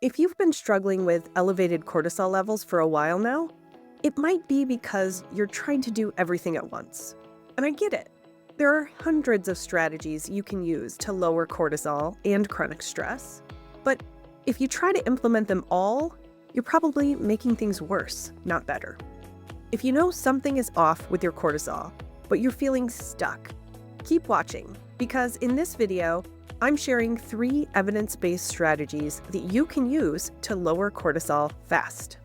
If you've been struggling with elevated cortisol levels for a while now, it might be because you're trying to do everything at once. And I get it. There are hundreds of strategies you can use to lower cortisol and chronic stress. But if you try to implement them all, you're probably making things worse, not better. If you know something is off with your cortisol, but you're feeling stuck, keep watching, because in this video, I'm sharing 3 evidence-based strategies that you can use to lower cortisol fast.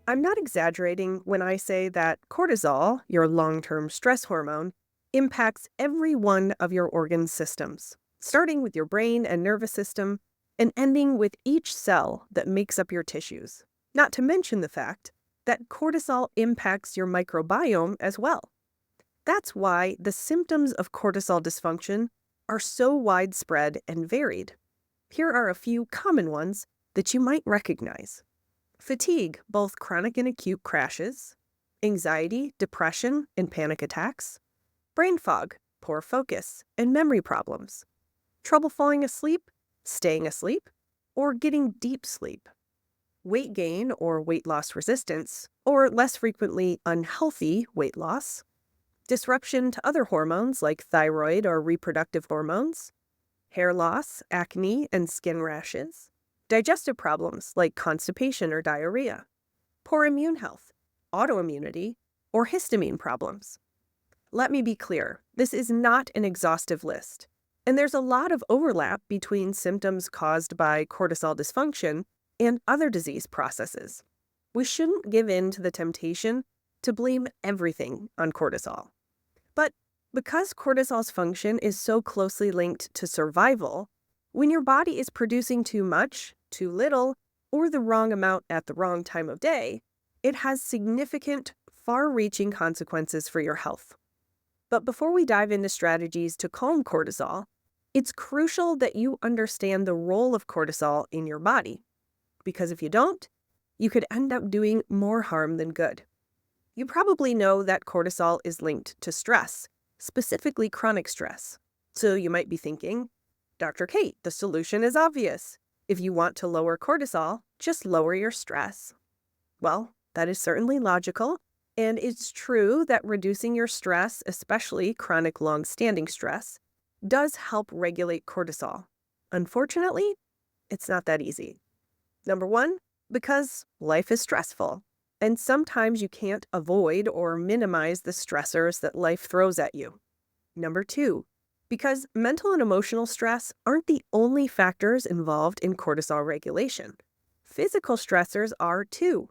I'm not exaggerating when I say that cortisol, your long-term stress hormone, impacts every one of your organ systems, starting with your brain and nervous system and ending with each cell that makes up your tissues. Not to mention the fact that cortisol impacts your microbiome as well. That's why the symptoms of cortisol dysfunction are so widespread and varied. Here are a few common ones that you might recognize. Fatigue, both chronic and acute crashes, anxiety, depression, and panic attacks, brain fog, poor focus, and memory problems, trouble falling asleep, staying asleep, or getting deep sleep, weight gain or weight loss resistance, or less frequently unhealthy weight loss, disruption to other hormones like thyroid or reproductive hormones, hair loss, acne, and skin rashes, digestive problems like constipation or diarrhea, poor immune health, autoimmunity, or histamine problems. Let me be clear, this is not an exhaustive list, and there's a lot of overlap between symptoms caused by cortisol dysfunction and other disease processes. We shouldn't give in to the temptation to blame everything on cortisol. But because cortisol's function is so closely linked to survival, when your body is producing too much, too little, or the wrong amount at the wrong time of day, it has significant, far-reaching consequences for your health. But before we dive into strategies to calm cortisol, it's crucial that you understand the role of cortisol in your body. Because if you don't, you could end up doing more harm than good. You probably know that cortisol is linked to stress, specifically chronic stress. So you might be thinking, Dr. Kate, the solution is obvious. If you want to lower cortisol, just lower your stress. Well, that is certainly logical, and it's true that reducing your stress, especially chronic long-standing stress, does help regulate cortisol. Unfortunately, it's not that easy. Number 1, because life is stressful. And sometimes you can't avoid or minimize the stressors that life throws at you. Number 2, because mental and emotional stress aren't the only factors involved in cortisol regulation. Physical stressors are too.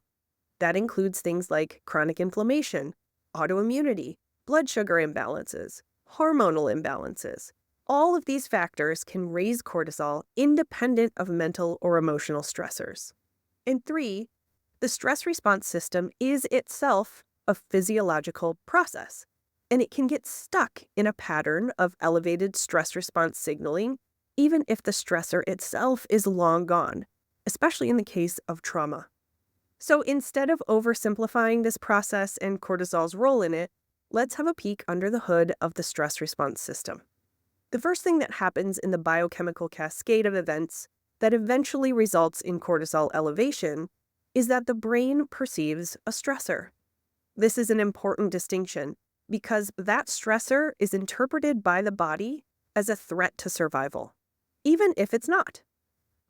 That includes things like chronic inflammation, autoimmunity, blood sugar imbalances, hormonal imbalances. All of these factors can raise cortisol independent of mental or emotional stressors. And 3, the stress response system is itself a physiological process, and it can get stuck in a pattern of elevated stress response signaling, even if the stressor itself is long gone, especially in the case of trauma. So instead of oversimplifying this process and cortisol's role in it, let's have a peek under the hood of the stress response system. The first thing that happens in the biochemical cascade of events that eventually results in cortisol elevation is that the brain perceives a stressor. This is an important distinction because that stressor is interpreted by the body as a threat to survival, even if it's not.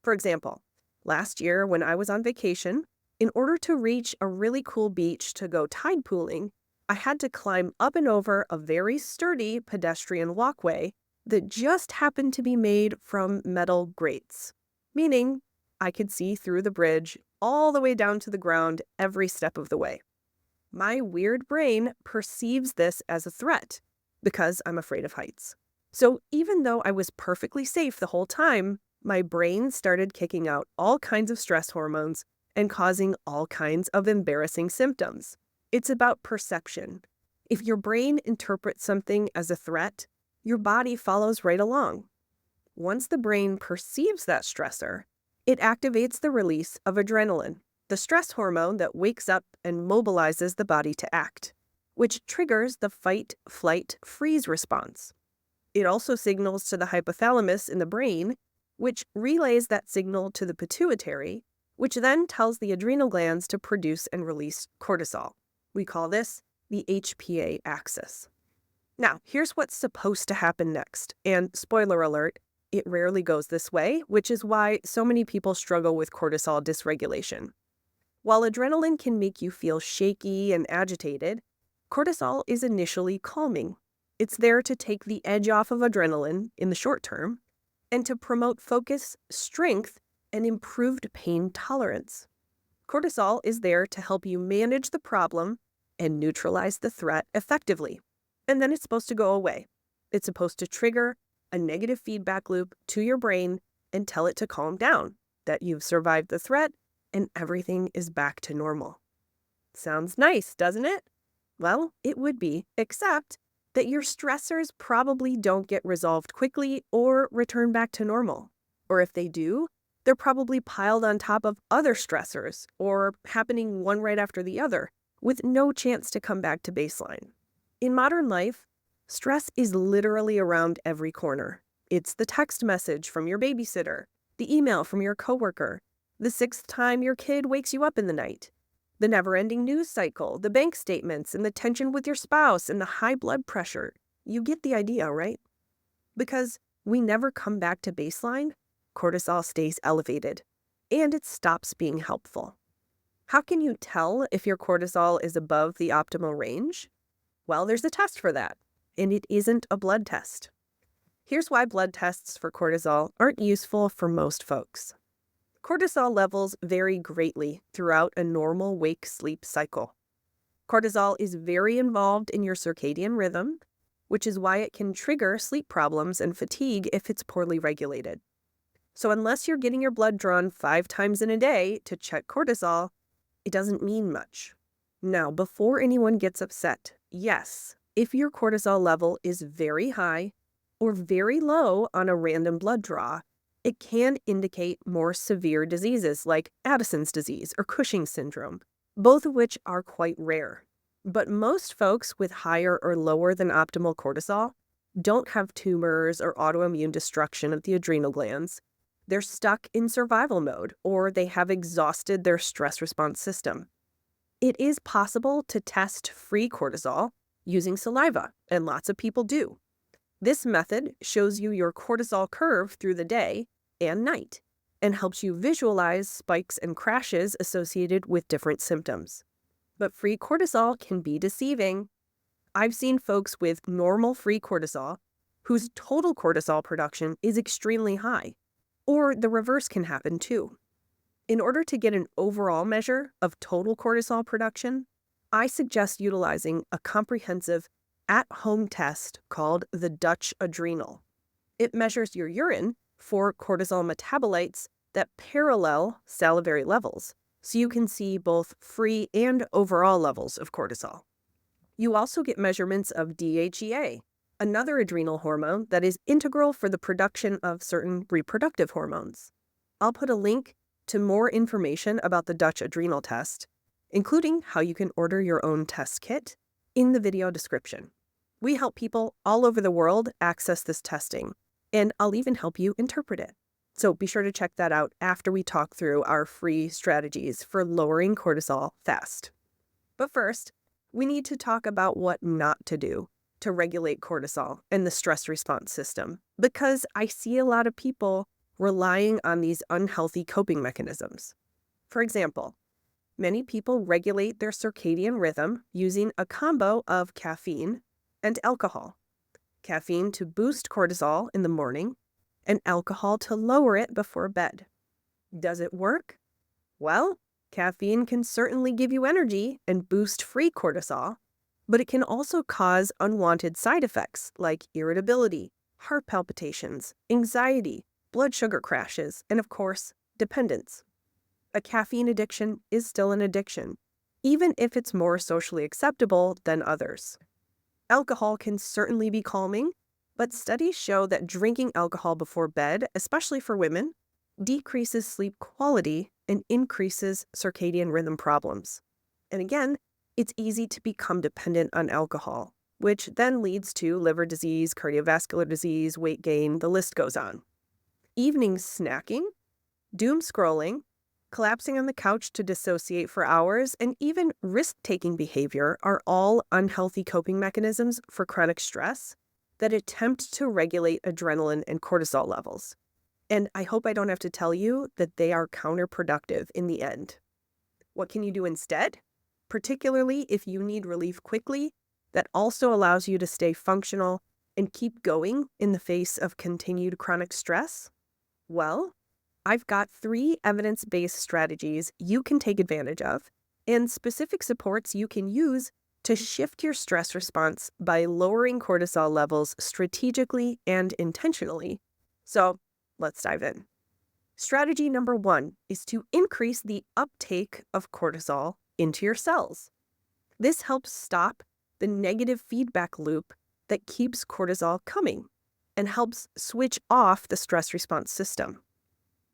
For example, last year when I was on vacation, in order to reach a really cool beach to go tide pooling, I had to climb up and over a very sturdy pedestrian walkway that just happened to be made from metal grates, meaning I could see through the bridge all the way down to the ground every step of the way. My weird brain perceives this as a threat because I'm afraid of heights. So even though I was perfectly safe the whole time, my brain started kicking out all kinds of stress hormones and causing all kinds of embarrassing symptoms. It's about perception. If your brain interprets something as a threat, your body follows right along. Once the brain perceives that stressor, it activates the release of adrenaline, the stress hormone that wakes up and mobilizes the body to act, which triggers the fight, flight, freeze response. It also signals to the hypothalamus in the brain which relays that signal to the pituitary, which then tells the adrenal glands to produce and release cortisol. We call this the HPA axis. Now, here's what's supposed to happen next. And spoiler alert, it rarely goes this way, which is why so many people struggle with cortisol dysregulation. While adrenaline can make you feel shaky and agitated, cortisol is initially calming. It's there to take the edge off of adrenaline in the short term and to promote focus, strength, and improved pain tolerance. Cortisol is there to help you manage the problem and neutralize the threat effectively. And then it's supposed to go away. It's supposed to trigger a negative feedback loop to your brain and tell it to calm down, that you've survived the threat and everything is back to normal. Sounds nice, doesn't it? Well, it would be, except that your stressors probably don't get resolved quickly or return back to normal. Or if they do, they're probably piled on top of other stressors or happening one right after the other with no chance to come back to baseline. In modern life, stress is literally around every corner. It's the text message from your babysitter, the email from your coworker, the 6th time your kid wakes you up in the night, the never-ending news cycle, the bank statements, and the tension with your spouse, and the high blood pressure. You get the idea, right? Because we never come back to baseline, cortisol stays elevated, and it stops being helpful. How can you tell if your cortisol is above the optimal range? Well, there's a test for that, and it isn't a blood test. Here's why blood tests for cortisol aren't useful for most folks. Cortisol levels vary greatly throughout a normal wake-sleep cycle. Cortisol is very involved in your circadian rhythm, which is why it can trigger sleep problems and fatigue if it's poorly regulated. So unless you're getting your blood drawn 5 times in a day to check cortisol, it doesn't mean much. Now, before anyone gets upset, yes, if your cortisol level is very high or very low on a random blood draw, it can indicate more severe diseases like Addison's disease or Cushing's syndrome, both of which are quite rare. But most folks with higher or lower than optimal cortisol don't have tumors or autoimmune destruction of the adrenal glands. They're stuck in survival mode, or they have exhausted their stress response system. It is possible to test free cortisol using saliva, and lots of people do. This method shows you your cortisol curve through the day and night and helps you visualize spikes and crashes associated with different symptoms. But free cortisol can be deceiving. I've seen folks with normal free cortisol whose total cortisol production is extremely high, or the reverse can happen too. In order to get an overall measure of total cortisol production, I suggest utilizing a comprehensive at-home test called the Dutch adrenal. It measures your urine for cortisol metabolites that parallel salivary levels, so you can see both free and overall levels of cortisol. You also get measurements of DHEA, another adrenal hormone that is integral for the production of certain reproductive hormones. I'll put a link to more information about the Dutch adrenal test, including how you can order your own test kit, in the video description. We help people all over the world access this testing, and I'll even help you interpret it. So be sure to check that out after we talk through our free strategies for lowering cortisol fast. But first, we need to talk about what not to do to regulate cortisol and the stress response system, because I see a lot of people relying on these unhealthy coping mechanisms. For example, many people regulate their circadian rhythm using a combo of caffeine and alcohol. Caffeine to boost cortisol in the morning and alcohol to lower it before bed. Does it work? Well, caffeine can certainly give you energy and boost free cortisol, but it can also cause unwanted side effects like irritability, heart palpitations, anxiety, blood sugar crashes, and of course, dependence. A caffeine addiction is still an addiction, even if it's more socially acceptable than others. Alcohol can certainly be calming, but studies show that drinking alcohol before bed, especially for women, decreases sleep quality and increases circadian rhythm problems. And again, it's easy to become dependent on alcohol, which then leads to liver disease, cardiovascular disease, weight gain, the list goes on. Evening snacking, doom scrolling, collapsing on the couch to dissociate for hours, and even risk-taking behavior are all unhealthy coping mechanisms for chronic stress that attempt to regulate adrenaline and cortisol levels. And I hope I don't have to tell you that they are counterproductive in the end. What can you do instead? Particularly if you need relief quickly, that also allows you to stay functional and keep going in the face of continued chronic stress? Well, I've got 3 evidence-based strategies you can take advantage of and specific supports you can use to shift your stress response by lowering cortisol levels strategically and intentionally. So let's dive in. Strategy number 1 is to increase the uptake of cortisol into your cells. This helps stop the negative feedback loop that keeps cortisol coming and helps switch off the stress response system.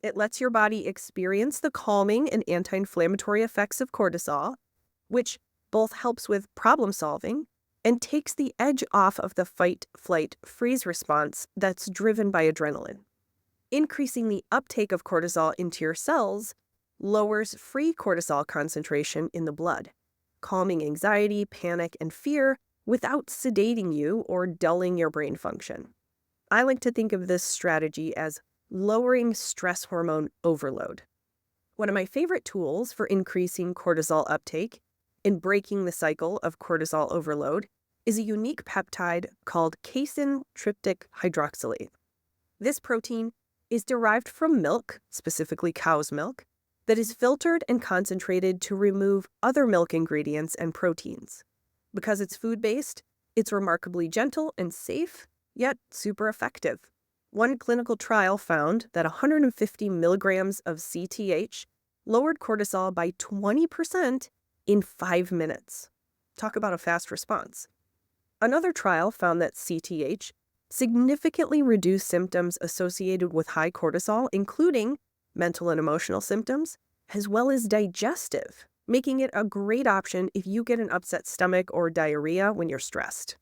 It lets your body experience the calming and anti-inflammatory effects of cortisol, which both helps with problem solving and takes the edge off of the fight, flight, freeze response that's driven by adrenaline. Increasing the uptake of cortisol into your cells lowers free cortisol concentration in the blood, calming anxiety, panic, and fear without sedating you or dulling your brain function. I like to think of this strategy as lowering stress hormone overload. One of my favorite tools for increasing cortisol uptake and breaking the cycle of cortisol overload is a unique peptide called casein tryptic hydroxylase. This protein is derived from milk, specifically cow's milk, that is filtered and concentrated to remove other milk ingredients and proteins. Because it's food-based, it's remarkably gentle and safe, yet super effective. One clinical trial found that 150 milligrams of CTH lowered cortisol by 20% in 5 minutes. Talk about a fast response. Another trial found that CTH significantly reduced symptoms associated with high cortisol, including mental and emotional symptoms, as well as digestive, making it a great option if you get an upset stomach or diarrhea when you're stressed.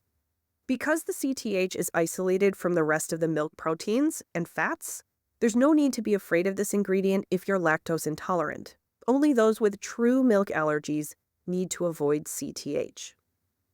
Because the CTH is isolated from the rest of the milk proteins and fats, there's no need to be afraid of this ingredient if you're lactose intolerant. Only those with true milk allergies need to avoid CTH.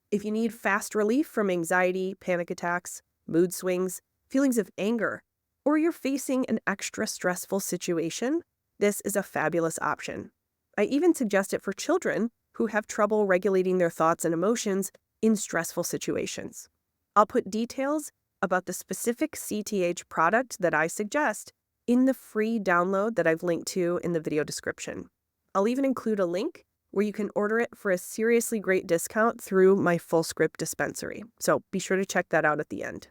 If you need fast relief from anxiety, panic attacks, mood swings, feelings of anger, or you're facing an extra stressful situation, this is a fabulous option. I even suggest it for children who have trouble regulating their thoughts and emotions in stressful situations. I'll put details about the specific CTH product that I suggest in the free download that I've linked to in the video description. I'll even include a link where you can order it for a seriously great discount through my Fullscript dispensary. So be sure to check that out at the end.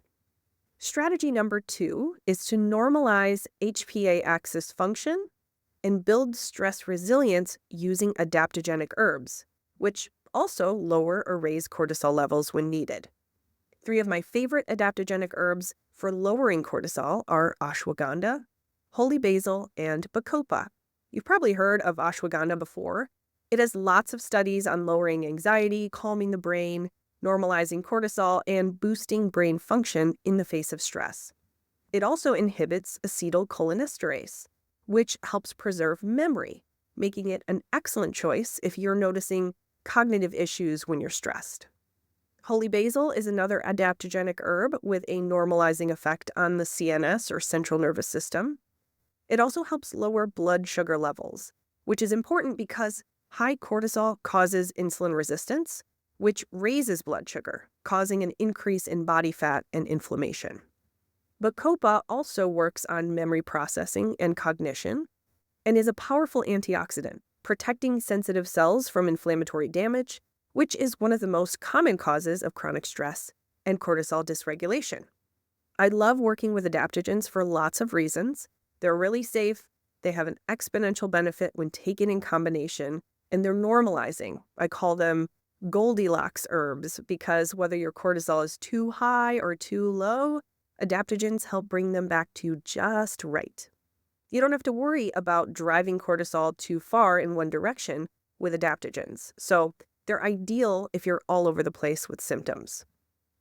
Strategy number 2 is to normalize HPA axis function and build stress resilience using adaptogenic herbs, which also lower or raise cortisol levels when needed. 3 of my favorite adaptogenic herbs for lowering cortisol are ashwagandha, holy basil, and bacopa. You've probably heard of ashwagandha before. It has lots of studies on lowering anxiety, calming the brain, normalizing cortisol, and boosting brain function in the face of stress. It also inhibits acetylcholinesterase, which helps preserve memory, making it an excellent choice if you're noticing cognitive issues when you're stressed. Holy basil is another adaptogenic herb with a normalizing effect on the CNS or central nervous system. It also helps lower blood sugar levels, which is important because high cortisol causes insulin resistance, which raises blood sugar, causing an increase in body fat and inflammation. Bacopa also works on memory processing and cognition and is a powerful antioxidant, protecting sensitive cells from inflammatory damage, which is one of the most common causes of chronic stress and cortisol dysregulation. I love working with adaptogens for lots of reasons. They're really safe, they have an exponential benefit when taken in combination, and they're normalizing. I call them Goldilocks herbs because whether your cortisol is too high or too low, adaptogens help bring them back to just right. You don't have to worry about driving cortisol too far in one direction with adaptogens, so they're ideal if you're all over the place with symptoms.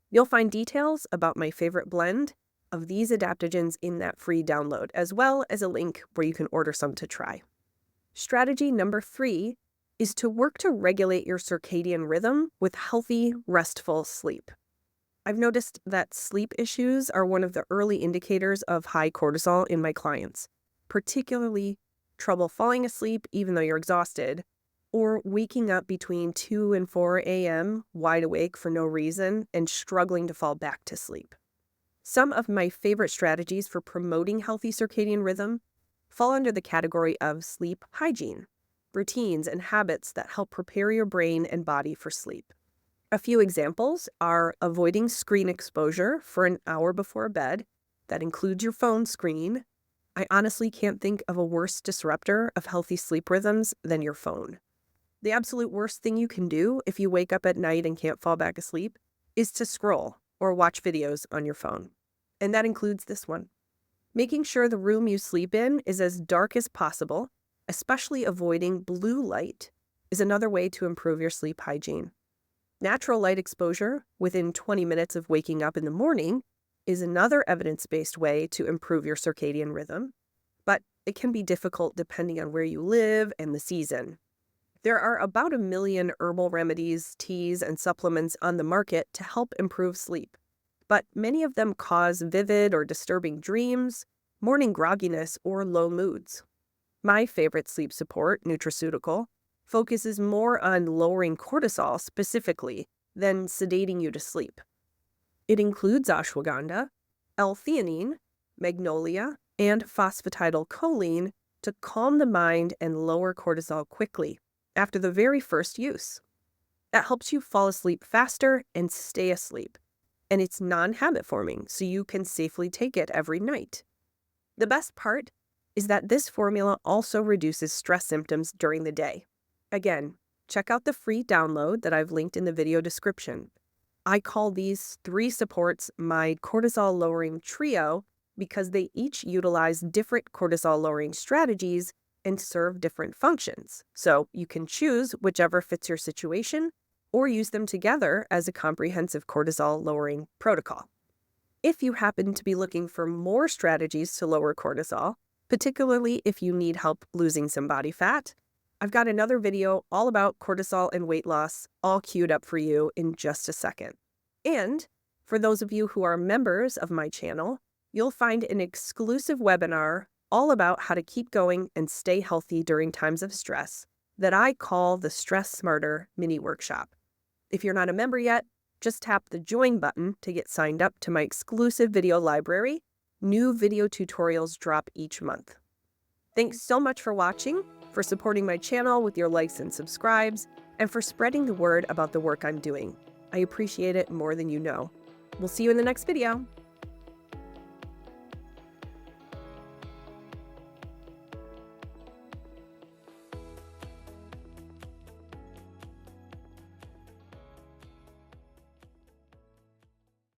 You'll find details about my favorite blend of these adaptogens in that free download, as well as a link where you can order some to try. Strategy number 3 is to work to regulate your circadian rhythm with healthy, restful sleep. I've noticed that sleep issues are one of the early indicators of high cortisol in my clients, particularly trouble falling asleep even though you're exhausted, or waking up between 2 and 4 a.m. wide awake for no reason and struggling to fall back to sleep. Some of my favorite strategies for promoting healthy circadian rhythm fall under the category of sleep hygiene, routines and habits that help prepare your brain and body for sleep. A few examples are avoiding screen exposure for an hour before bed. That includes your phone screen. I honestly can't think of a worse disruptor of healthy sleep rhythms than your phone. The absolute worst thing you can do if you wake up at night and can't fall back asleep is to scroll or watch videos on your phone. And that includes this one. Making sure the room you sleep in is as dark as possible, especially avoiding blue light, is another way to improve your sleep hygiene. Natural light exposure within 20 minutes of waking up in the morning is another evidence-based way to improve your circadian rhythm, but it can be difficult depending on where you live and the season. There are about 1 million herbal remedies, teas, and supplements on the market to help improve sleep, but many of them cause vivid or disturbing dreams, morning grogginess, or low moods. My favorite sleep support, nutraceutical, focuses more on lowering cortisol specifically than sedating you to sleep. It includes ashwagandha, L-theanine, magnolia, and phosphatidylcholine to calm the mind and lower cortisol quickly after the very first use. That helps you fall asleep faster and stay asleep. And it's non-habit forming, so you can safely take it every night. The best part is that this formula also reduces stress symptoms during the day. Again, check out the free download that I've linked in the video description. I call these 3 supports my cortisol-lowering trio because they each utilize different cortisol-lowering strategies and serve different functions. So you can choose whichever fits your situation or use them together as a comprehensive cortisol-lowering protocol. If you happen to be looking for more strategies to lower cortisol, particularly if you need help losing some body fat, I've got another video all about cortisol and weight loss all queued up for you in just a second. And for those of you who are members of my channel, you'll find an exclusive webinar all about how to keep going and stay healthy during times of stress that I call the Stress Smarter mini workshop. If you're not a member yet, just tap the join button to get signed up to my exclusive video library. New video tutorials drop each month. Thanks so much for watching, for supporting my channel with your likes and subscribes, and for spreading the word about the work I'm doing. I appreciate it more than you know. We'll see you in the next video.